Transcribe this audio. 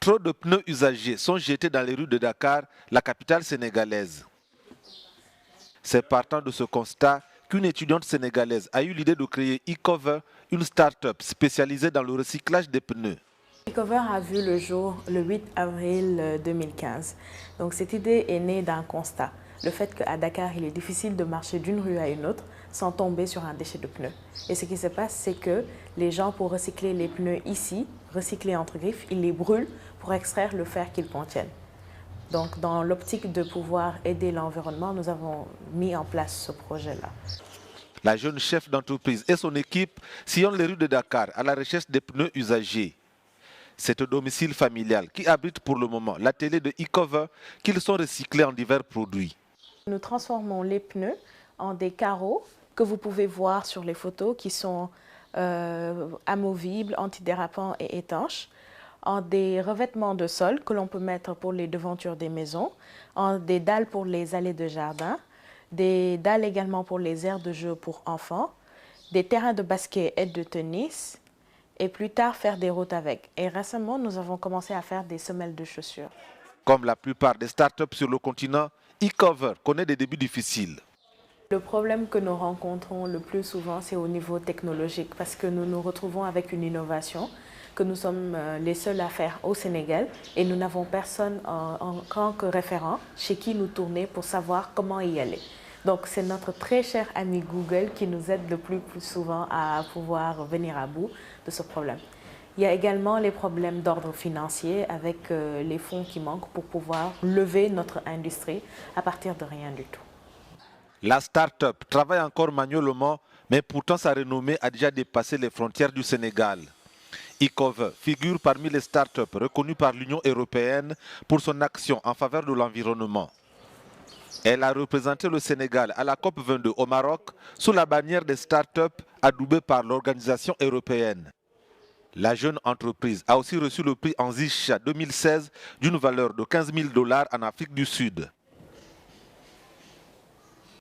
Trop de pneus usagés sont jetés dans les rues de Dakar, la capitale sénégalaise. C'est partant de ce constat qu'une étudiante sénégalaise a eu l'idée de créer eCover, une start-up spécialisée dans le recyclage des pneus. eCover a vu le jour le 8 avril 2015. Donc cette idée est née d'un constat. Le fait qu'à Dakar, il est difficile de marcher d'une rue à une autre sans tomber sur un déchet de pneus. Et ce qui se passe, c'est que les gens, pour recycler les pneus ici, recycler entre griffes, ils les brûlent pour extraire le fer qu'ils contiennent. Donc dans l'optique de pouvoir aider l'environnement, nous avons mis en place ce projet-là. La jeune chef d'entreprise et son équipe sillonnent les rues de Dakar à la recherche des pneus usagés. C'est au domicile familial qui abrite pour le moment l'atelier de eCover qu'ils sont recyclés en divers produits. Nous transformons les pneus en des carreaux que vous pouvez voir sur les photos qui sont amovibles, antidérapants et étanches, en des revêtements de sol que l'on peut mettre pour les devantures des maisons, en des dalles pour les allées de jardin, des dalles également pour les aires de jeu pour enfants, des terrains de basket et de tennis, et plus tard faire des routes avec. Et récemment, nous avons commencé à faire des semelles de chaussures. Comme la plupart des startups sur le continent, eCover connaît des débuts difficiles. Le problème que nous rencontrons le plus souvent, c'est au niveau technologique, parce que nous nous retrouvons avec une innovation que nous sommes les seuls à faire au Sénégal et nous n'avons personne en tant que référent chez qui nous tourner pour savoir comment y aller. Donc c'est notre très cher ami Google qui nous aide le plus souvent à pouvoir venir à bout de ce problème. Il y a également les problèmes d'ordre financier avec les fonds qui manquent pour pouvoir lever notre industrie à partir de rien du tout. La start-up travaille encore manuellement, mais pourtant sa renommée a déjà dépassé les frontières du Sénégal. eCover figure parmi les start-up reconnues par l'Union européenne pour son action en faveur de l'environnement. Elle a représenté le Sénégal à la COP22 au Maroc sous la bannière des start-up adoubées par l'organisation européenne. La jeune entreprise a aussi reçu le prix Anzisha 2016 d'une valeur de 15 000 $ en Afrique du Sud.